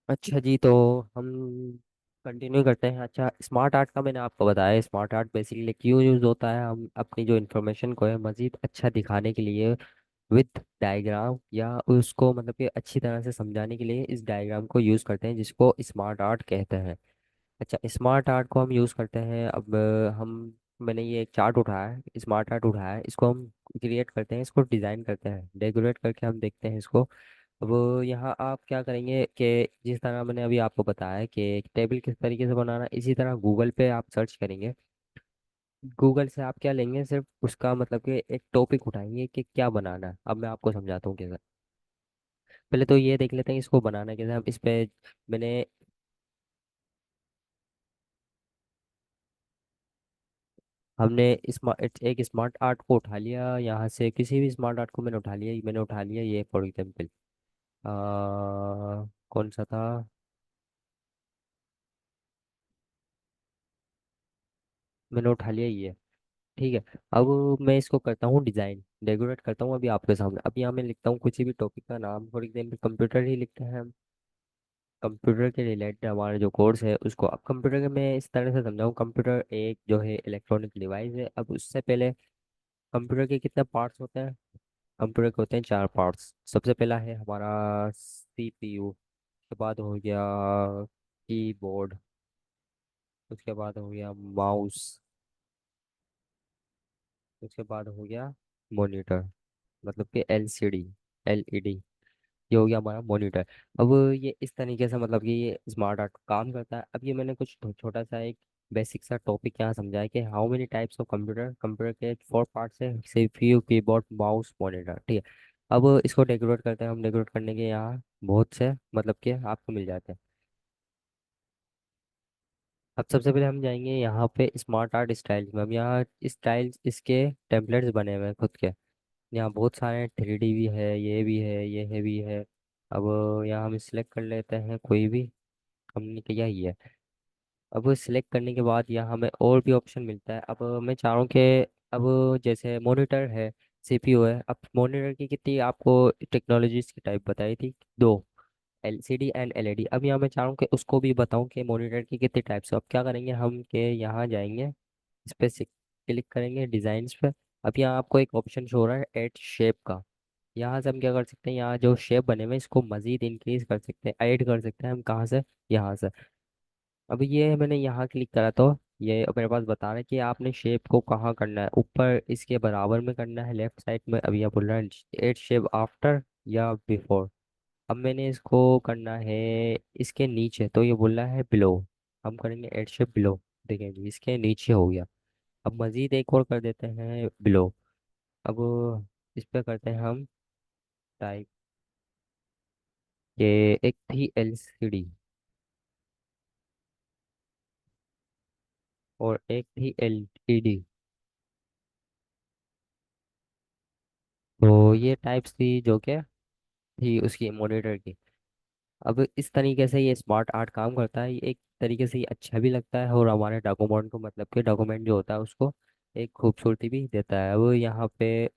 अच्छा जी, तो हम कंटिन्यू करते हैं। अच्छा, स्मार्ट आर्ट का मैंने आपको बताया, स्मार्ट आर्ट बेसिकली क्यों यूज़ होता है। हम अपनी जो इन्फॉर्मेशन को है मज़ीद अच्छा दिखाने के लिए विथ डायग्राम, या उसको मतलब कि अच्छी तरह से समझाने के लिए इस डायग्राम को यूज़ करते हैं, जिसको स्मार्ट आर्ट कहते हैं। अच्छा, स्मार्ट आर्ट को हम यूज़ करते हैं। अब हम मैंने ये एक चार्ट उठाया है, स्मार्ट आर्ट उठाया है, इसको हम क्रिएट करते हैं, इसको डिज़ाइन करते हैं, डेकोरेट करके हम देखते हैं इसको। अब यहाँ आप क्या करेंगे कि जिस तरह मैंने अभी आपको बताया कि एक टेबल किस तरीके से बनाना, इसी तरह गूगल पे आप सर्च करेंगे। गूगल से आप क्या लेंगे, सिर्फ उसका मतलब कि एक टॉपिक उठाएंगे कि क्या बनाना है। अब मैं आपको समझाता हूँ कैसे। पहले तो ये देख लेते हैं इसको बनाना कैसे। हम इस पे मैंने हमने एक स्मार्ट आर्ट को उठा लिया, यहाँ से किसी भी स्मार्ट आर्ट को मैंने उठा लिया ये फॉर एग्जाम्पल। कौन सा था। मैंने उठा लिया ये। ठीक है। अब मैं इसको करता हूँ डिज़ाइन, डेकोरेट करता हूँ अभी आपके सामने। अब यहाँ मैं लिखता हूँ किसी भी टॉपिक का नाम, फॉर एग्जाम्पल कंप्यूटर ही लिखते हैं हम। कंप्यूटर के रिलेटेड हमारा जो कोर्स है उसको, अब कंप्यूटर के मैं इस तरह से समझाऊँ, कंप्यूटर एक जो है इलेक्ट्रॉनिक डिवाइस है। अब उससे पहले कंप्यूटर के कितने पार्ट्स होते हैं। कंप्यूटर के होते हैं चार पार्ट्स। सबसे पहला है हमारा सीपीयू, उसके बाद हो गया कीबोर्ड, उसके बाद हो गया माउस, उसके बाद हो गया मॉनिटर, मतलब कि एलसीडी, एलईडी। ये हो गया हमारा मॉनिटर। अब ये इस तरीके से मतलब कि ये स्मार्ट आर्ट काम करता है। अब ये मैंने कुछ छोटा सा एक बेसिक सा टॉपिक यहाँ समझा है कि how many types of computer. Computer के फोर पार्ट्स है, सीपीयू, कीबोर्ड, माउस, मॉनिटर। ठीक है। अब इसको डेकोरेट करते हैं हम। डेकोरेट करने के यहाँ बहुत से मतलब कि आपको मिल जाते हैं। अब सबसे पहले हम जाएंगे यहाँ पे स्मार्ट आर्ट स्टाइल में। हम यहाँ स्टाइल इसके टेम्पलेट्स बने हुए हैं खुद के। यहाँ बहुत सारे 3D भी है, ये भी है, ये है भी है। अब यहाँ हम सिलेक्ट कर लेते हैं कोई भी। हमने किया ही है। अब सिलेक्ट करने के बाद यहाँ हमें और भी ऑप्शन मिलता है। अब मैं चाह रहा हूँ कि अब जैसे मॉनिटर है, सीपीयू है। अब मॉनिटर की कितनी आपको टेक्नोलॉजीज की टाइप बताई थी, दो, एलसीडी एंड एलईडी। अब यहाँ मैं चाह रहा हूँ कि उसको भी बताऊँ कि मॉनिटर की कितनी टाइप्स है। अब क्या करेंगे हम कि यहाँ जाएंगे, इस पे क्लिक करेंगे डिज़ाइंस पे। अब यहाँ आपको एक ऑप्शन शो हो रहा है एड शेप का। यहाँ से हम क्या कर सकते हैं, यहाँ जो शेप बने हुए हैं इसको मजीद इंक्रीज कर सकते हैं, ऐड कर सकते हैं हम। कहाँ से, यहाँ से। अब ये मैंने यहाँ क्लिक करा तो ये मेरे पास बता रहा है कि आपने शेप को कहाँ करना है, ऊपर इसके बराबर में करना है, लेफ्ट साइड में। अब यह बोल रहा है एड शेप आफ्टर या बिफोर। अब मैंने इसको करना है इसके नीचे, तो ये बोल रहा है बिलो। हम करेंगे एड शेप बिलो। देखें जी, इसके नीचे हो गया। अब मजीद एक और कर देते हैं बिलो। अब इस पे करते हैं हम टाइप के, एक थी एलसीडी और एक थी एलईडी। तो ये टाइप्स थी जो कि थी उसकी मॉनिटर की। अब इस तरीके से ये स्मार्ट आर्ट काम करता है। ये एक तरीके से ये अच्छा भी लगता है, और हमारे डॉक्यूमेंट को मतलब कि डॉक्यूमेंट जो होता है उसको एक खूबसूरती भी देता है। अब यहाँ पे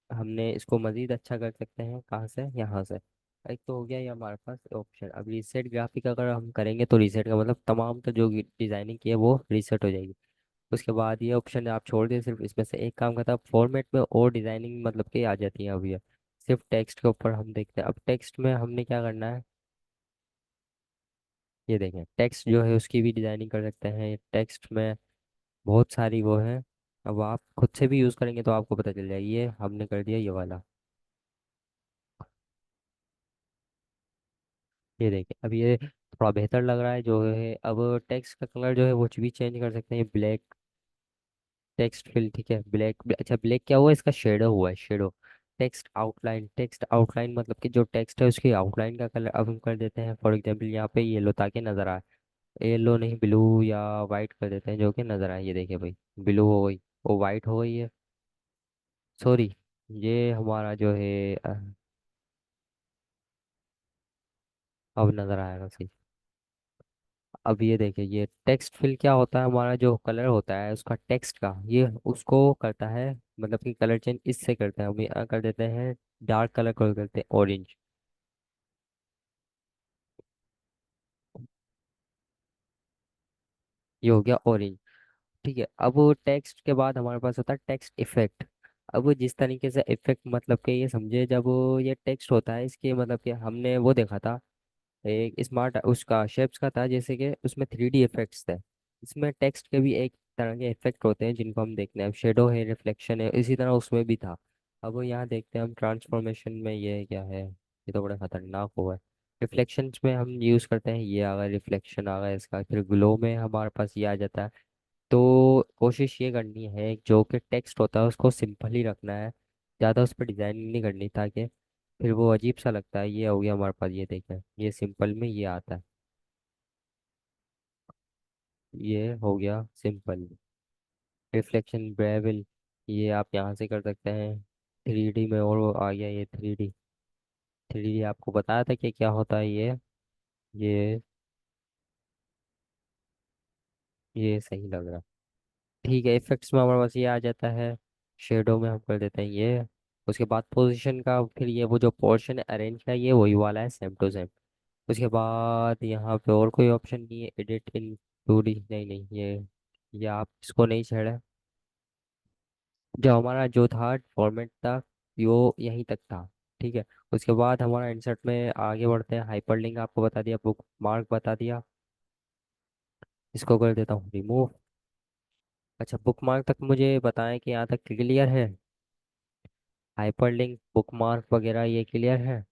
हमने इसको मज़ीद अच्छा कर सकते हैं। कहाँ से, यहाँ से। एक तो हो गया ये हमारे पास ऑप्शन। अब रीसेट ग्राफिक अगर हम करेंगे तो रीसेट का मतलब तमाम तो जो डिज़ाइनिंग की है वो रीसेट हो जाएगी। उसके बाद ये ऑप्शन आप छोड़ दिए, सिर्फ इसमें से एक काम करता है फॉर्मेट में और डिज़ाइनिंग मतलब कि आ जाती है। अब ये सिर्फ टेक्स्ट के ऊपर हम देखते हैं। अब टेक्स्ट में हमने क्या करना है, ये देखें टेक्स्ट जो है उसकी भी डिज़ाइनिंग कर सकते हैं। टेक्स्ट में बहुत सारी वो है। अब आप खुद से भी यूज़ करेंगे तो आपको पता चल जाएगी। ये हमने कर दिया ये वाला। ये देखिए अब ये थोड़ा बेहतर लग रहा है जो है। अब टेक्स्ट का कलर जो है वो भी चेंज कर सकते हैं, ब्लैक टेक्स्ट फिल। ठीक है, ब्लैक। अच्छा, ब्लैक क्या हुआ, इसका शेडो हुआ है, shadow. Text outline, text outline मतलब कि जो टेक्स्ट है उसकी आउटलाइन का कलर अब हम कर देते हैं फॉर एग्जांपल यहाँ पे येलो, ताकि नज़र आए। येलो नहीं, ब्लू या वाइट कर देते हैं जो कि नज़र आए। ये देखिए भाई, ब्लू हो गई, वो वाइट हो गई है। सॉरी, ये हमारा जो है अब नज़र आएगा सही। अब ये देखिए, ये टेक्स्ट फिल क्या होता है, हमारा जो कलर होता है उसका टेक्स्ट का, ये उसको करता है मतलब कि कलर चेंज इससे करते हैं। हम यहाँ कर देते हैं डार्क कलर कर देते हैं ऑरेंज। ये हो गया ऑरेंज। ठीक है, अब टेक्स्ट के बाद हमारे पास होता है टेक्स्ट इफेक्ट। अब जिस तरीके से इफेक्ट मतलब कि ये समझे, जब ये टेक्स्ट होता है इसके मतलब कि हमने वो देखा था एक स्मार्ट उसका शेप्स का था, जैसे कि उसमें 3D इफेक्ट्स थे। इसमें टेक्स्ट के भी एक तरह के इफेक्ट होते हैं जिनको हम देखते हैं, अब शेडो है, रिफ्लेक्शन है, इसी तरह उसमें भी था। अब यहाँ देखते हैं हम ट्रांसफॉर्मेशन में ये क्या है, ये तो बड़ा खतरनाक हुआ है। रिफ्लेक्शन में हम यूज़ करते हैं, ये आ गया रिफ्लेक्शन आ गया इसका, फिर ग्लो में हमारे पास ये आ जाता है। तो कोशिश ये करनी है जो कि टेक्स्ट होता है उसको सिंपल ही रखना है, ज़्यादा उस पर डिज़ाइनिंग नहीं करनी, ताकि फिर वो अजीब सा लगता है। ये हो गया हमारे पास, ये देखें ये सिंपल में ये आता है, ये हो गया सिंपल। रिफ्लेक्शन ब्रेविल, ये आप यहाँ से कर सकते हैं 3D में, और वो आ गया ये 3D। 3D आपको बताया था कि क्या होता है ये ये सही लग रहा। ठीक है, इफेक्ट्स में हमारे पास ये आ जाता है। शेडो में हम कर देते हैं ये। उसके बाद पोजीशन का फिर ये वो जो पोर्शन अरेंज का ये वही वाला है, सेम टू सेम। उसके बाद यहाँ पे और कोई ऑप्शन नहीं है, एडिट इन 2D, नहीं नहीं, ये आप इसको नहीं छेड़ा। जो हमारा जो था फॉर्मेट था वो यहीं तक था। ठीक है, उसके बाद हमारा इंसर्ट में आगे बढ़ते हैं। हाइपरलिंक आपको बता दिया, बुक मार्क बता दिया, इसको कर देता हूँ रिमूव। अच्छा, बुक मार्क तक मुझे बताएं कि यहाँ तक क्लियर है। हाइपरलिंक बुक मार्क वगैरह ये क्लियर है।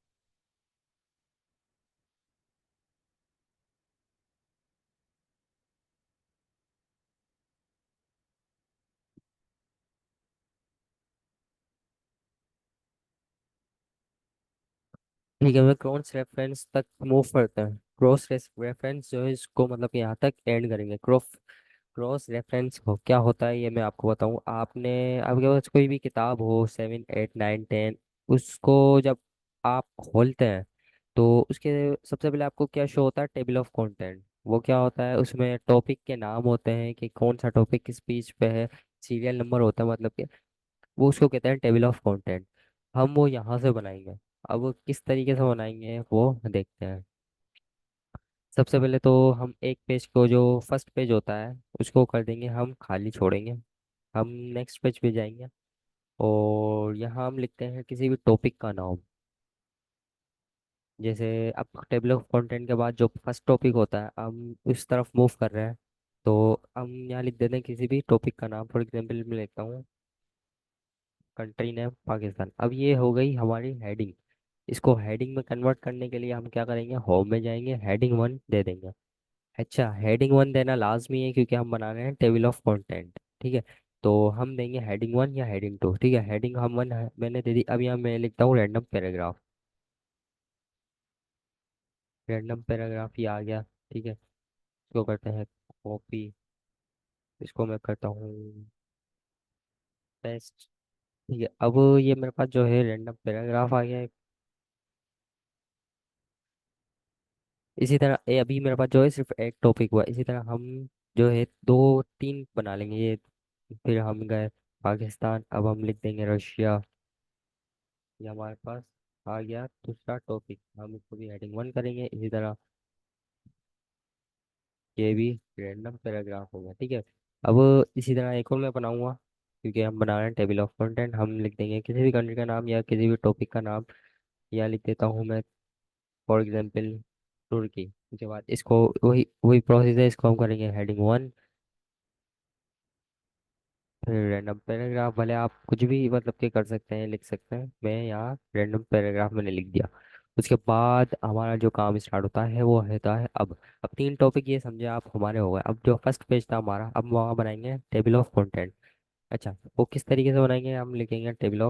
ठीक है, मैं क्रॉस रेफरेंस तक मूव करते हैं। क्रॉस रेफरेंस जो है इसको मतलब कि यहाँ तक एंड करेंगे। क्रॉस रेफरेंस हो क्या होता है ये मैं आपको बताऊँ। आपके पास कोई भी किताब हो 7 8 9 10, उसको जब आप खोलते हैं तो उसके सबसे पहले आपको क्या शो होता है, टेबल ऑफ कंटेंट। वो क्या होता है, उसमें टॉपिक के नाम होते हैं कि कौन सा टॉपिक किस पेज पे है, सीरियल नंबर होता है, मतलब कि वो उसको कहते हैं टेबल ऑफ कंटेंट। हम वो यहाँ से बनाएंगे। अब वो किस तरीके से बनाएंगे वो देखते हैं। सबसे पहले तो हम एक पेज को जो फर्स्ट पेज होता है उसको कर देंगे, हम खाली छोड़ेंगे। हम नेक्स्ट पेज पे जाएंगे और यहाँ हम लिखते हैं किसी भी टॉपिक का नाम। जैसे अब टेबल ऑफ कंटेंट के बाद जो फर्स्ट टॉपिक होता है हम उस तरफ मूव कर रहे हैं, तो हम यहाँ लिख देते हैं किसी भी टॉपिक का नाम। फॉर एग्जाम्पल मैं लिखता हूँ कंट्री नेम पाकिस्तान। अब ये हो गई हमारी हेडिंग। इसको हेडिंग में कन्वर्ट करने के लिए हम क्या करेंगे, होम में जाएंगे, हेडिंग 1 दे देंगे। अच्छा, हेडिंग 1 देना लाजमी है क्योंकि हम बना रहे हैं टेबल ऑफ कंटेंट। ठीक है, तो हम देंगे हेडिंग 1 या हेडिंग 2। ठीक है, हेडिंग हम वन है मैंने दे दी। अब यहाँ मैं लिखता हूँ रैंडम पैराग्राफ। रैंडम पैराग्राफ ही आ गया। ठीक है, इसको करते हैं कॉपी, इसको मैं करता हूँ पेस्ट। ठीक है, अब ये मेरे पास जो है रैंडम पैराग्राफ आ गया है। इसी तरह ये अभी मेरे पास जो है सिर्फ एक टॉपिक हुआ है। इसी तरह हम जो है 2 3 बना लेंगे ये। फिर हम गए पाकिस्तान, अब हम लिख देंगे रशिया। ये हमारे पास आ गया दूसरा टॉपिक, हम इसको भी हेडिंग 1 करेंगे। इसी तरह ये भी रैंडम पैराग्राफ हो गया। ठीक है, अब इसी तरह एक और मैं बनाऊंगा क्योंकि हम बना रहे हैं टेबल ऑफ कंटेंट। हम लिख देंगे किसी भी कंट्री का नाम या किसी भी टॉपिक का नाम। या लिख देता हूँ मैं फॉर एग्जाम्पल तुर्की। उसके बाद इसको वही वही प्रोसेस है, इसको हम करेंगे हेडिंग 1, फिर रैंडम पैराग्राफ। भले आप कुछ भी मतलब के कर सकते हैं, लिख सकते हैं। मैं यहाँ रैंडम पैराग्राफ मैंने लिख दिया। उसके बाद हमारा जो काम स्टार्ट होता है वो होता है अब 3 टॉपिक ये समझे आप हमारे हो गए। अब जो फर्स्ट पेज था हमारा, अब वहाँ बनाएंगे टेबल ऑफ कंटेंट। अच्छा, वो किस तरीके से बनाएंगे, हम लिखेंगे टेबल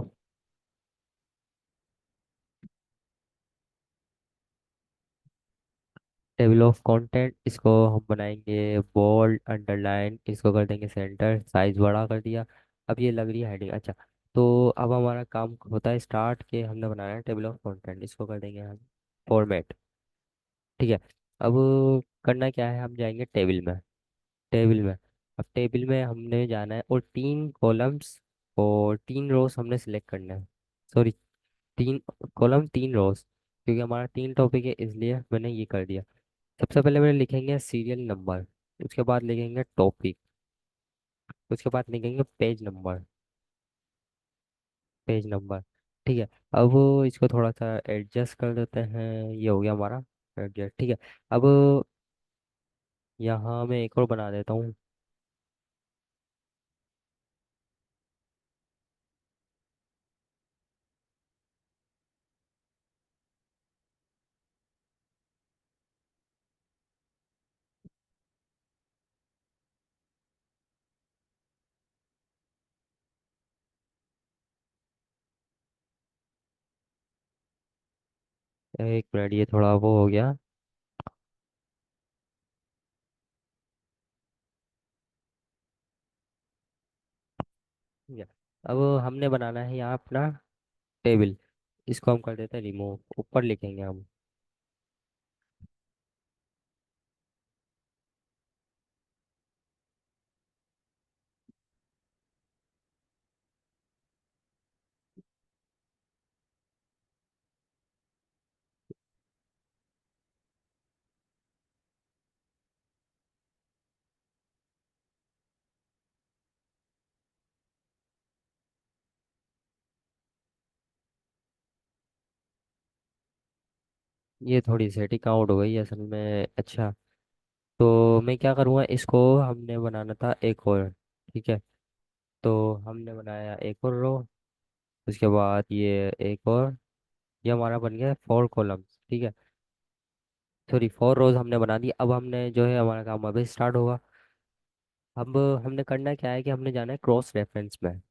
ऑफ कंटेंट। इसको हम बनाएंगे बोल्ड अंडरलाइन, इसको कर देंगे सेंटर, साइज बड़ा कर दिया। अब ये लग रही है हेडिंग। अच्छा, तो अब हमारा काम होता है स्टार्ट के, हमने बनाया है टेबल ऑफ कंटेंट, इसको कर देंगे हम फॉर्मेट। ठीक है, अब करना क्या है, हम जाएंगे टेबल में। अब टेबल में हमने जाना है और 3 कॉलम्स और 3 रोज हमने सेलेक्ट करना है। सॉरी, 3 कॉलम 3 रोज, क्योंकि हमारा 3 टॉपिक है इसलिए मैंने ये कर दिया। सबसे पहले मैंने लिखेंगे सीरियल नंबर। उसके बाद लिखेंगे टॉपिक। उसके बाद लिखेंगे पेज नंबर। Page number. ठीक है। अब इसको थोड़ा सा एडजस्ट कर देते हैं। ये हो गया हमारा एडजस्ट। ठीक है। अब यहाँ मैं एक और बना देता हूँ। एक मिनट, ये थोड़ा वो हो गया। ठीक है। अब हमने बनाना है यहाँ अपना टेबल। इसको हम कर देते हैं रिमूव। ऊपर लिखेंगे हम। ये थोड़ी सेटिंग आउट हो गई असल में। अच्छा, तो मैं क्या करूँगा, इसको हमने बनाना था एक और। ठीक है। तो हमने बनाया एक और रो। उसके बाद ये एक और। ये हमारा बन गया 4 कॉलम्स। ठीक है। सॉरी, 4 रोज हमने बना दी। अब हमने जो है हमारा काम अभी स्टार्ट होगा। अब हमने करना क्या है कि हमने जाना है क्रॉस रेफरेंस में।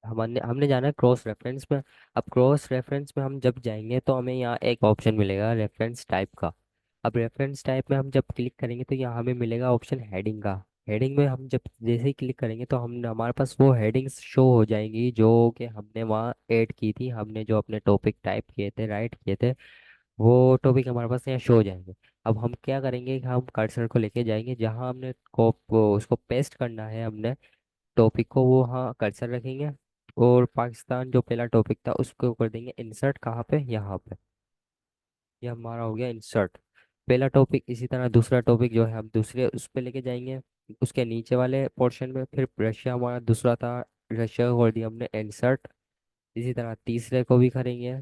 हमने हमने जाना है क्रॉस रेफरेंस में। अब क्रॉस रेफरेंस में हम जब जाएंगे तो हमें यहाँ एक ऑप्शन मिलेगा रेफरेंस टाइप का। अब रेफरेंस टाइप में हम जब क्लिक करेंगे तो यहाँ हमें मिलेगा ऑप्शन हेडिंग का। हेडिंग में हम जब जैसे ही क्लिक करेंगे तो हम हमारे पास वो हेडिंग्स शो हो जाएंगी जो कि हमने वहाँ ऐड की थी। हमने जो अपने टॉपिक टाइप किए थे, राइट किए थे, वो टॉपिक हमारे पास यहाँ शो हो जाएंगे। अब हम क्या करेंगे कि हम कर्सर को लेके जाएंगे जहाँ हमने को उसको पेस्ट करना है हमने टॉपिक को, वो हाँ कर्सर रखेंगे। और पाकिस्तान जो पहला टॉपिक था उसको कर देंगे इंसर्ट। कहाँ पे? यहाँ पे। ये हमारा हो गया इंसर्ट। पहला टॉपिक। इसी तरह दूसरा टॉपिक जो है हम दूसरे उस पे लेके जाएंगे। उसके नीचे वाले पोर्शन में फिर रशिया हमारा दूसरा था। रशिया को कर दिया हमने इंसर्ट। इसी तरह तीसरे को भी करेंगे।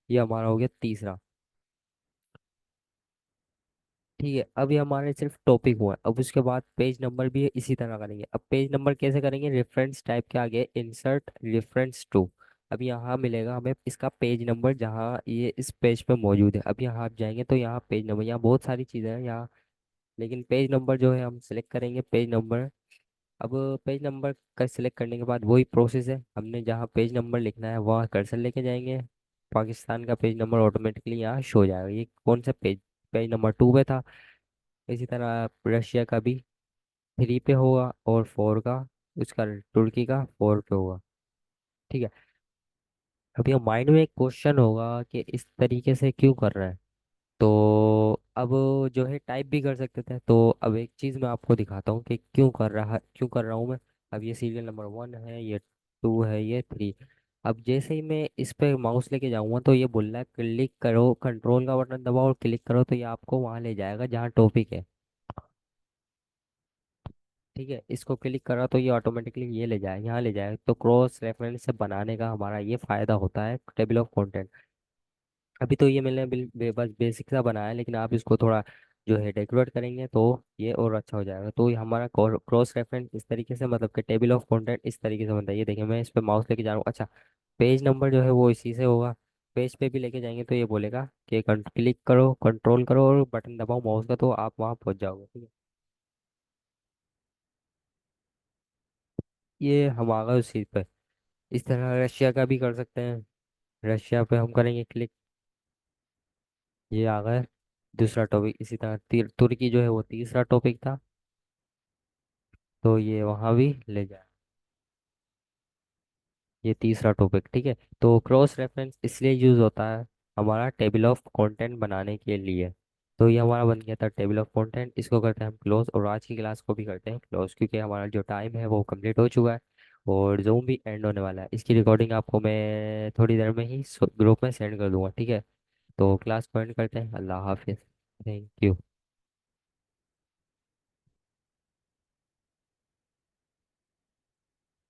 ये हमारा हो गया तीसरा। ठीक है। अब ये हमारे सिर्फ टॉपिक हुआ है। अब उसके बाद पेज नंबर भी इसी तरह करेंगे। अब पेज नंबर कैसे करेंगे? रेफरेंस टाइप के आगे इंसर्ट रेफरेंस टू। अब यहाँ मिलेगा हमें इसका पेज नंबर जहाँ ये इस पेज पे मौजूद है। अब यहाँ आप जाएंगे तो यहाँ पेज नंबर, यहाँ बहुत सारी चीज़ें हैं यहाँ, लेकिन पेज नंबर जो है हम सेलेक्ट करेंगे पेज नंबर। अब पेज नंबर का सिलेक्ट करने के बाद वही प्रोसेस है। हमने जहाँ पेज नंबर लिखना है वहाँ कर्सर लेके जाएंगे। पाकिस्तान का पेज नंबर ऑटोमेटिकली यहाँ शो हो जाएगा। ये कौन सा पेज? पेज नंबर 2 पे था। इसी तरह रशिया का भी 3 पे होगा और 4 का, उसका तुर्की का 4 पे होगा। ठीक है। अब ये माइंड में एक क्वेश्चन होगा कि इस तरीके से क्यों कर रहा है। तो अब जो है टाइप भी कर सकते थे। तो अब एक चीज़ मैं आपको दिखाता हूँ कि क्यों कर रहा हूँ मैं। अब ये सीरियल नंबर 1 है, ये 2 है, ये 3। अब जैसे ही मैं इस पे माउस लेके जाऊंगा तो ये बोल रहा है क्लिक करो, कंट्रोल का बटन दबाओ और क्लिक करो, तो ये आपको वहां ले जाएगा जहाँ टॉपिक है। ठीक है। इसको क्लिक करा तो ये ऑटोमेटिकली ये ले जाए, यहाँ ले जाए। तो क्रॉस रेफरेंस से बनाने का हमारा ये फायदा होता है टेबल ऑफ कंटेंट। अभी तो ये मैंने बस बेसिक सा बनाया है, लेकिन आप इसको थोड़ा जो है डेकोरेट करेंगे तो ये और अच्छा हो जाएगा। तो ये हमारा क्रॉस रेफरेंस इस तरीके से, मतलब कि टेबल ऑफ कंटेंट इस तरीके से बनता है। ये देखिए मैं इस पे माउस लेके जा रहा हूँ। अच्छा, पेज नंबर जो है वो इसी से होगा। पेज पे भी लेके जाएंगे तो ये बोलेगा कि क्लिक करो, कंट्रोल करो और बटन दबाओ माउस का, तो आप वहाँ पहुँच जाओगे। ठीक है। ये हम आ गए उसी पे। इस तरह रशिया का भी कर सकते हैं। रशिया पे हम करेंगे क्लिक। ये आ गए दूसरा टॉपिक। इसी तरह तुर्की जो है वो तीसरा टॉपिक था, तो ये वहाँ भी ले जाए। ये तीसरा टॉपिक। ठीक है। तो क्रॉस रेफरेंस इसलिए यूज होता है हमारा टेबल ऑफ कंटेंट बनाने के लिए। तो ये हमारा बन गया था टेबल ऑफ कंटेंट। इसको करते हैं हम क्लोज और आज की क्लास को भी करते हैं क्लोज, क्योंकि हमारा जो टाइम है वो कंप्लीट हो चुका है और जूम भी एंड होने वाला है। इसकी रिकॉर्डिंग आपको मैं थोड़ी देर में ही ग्रुप में सेंड कर दूंगा। ठीक है। तो क्लास पॉइंट करते हैं। अल्लाह हाफिज़। Thank you.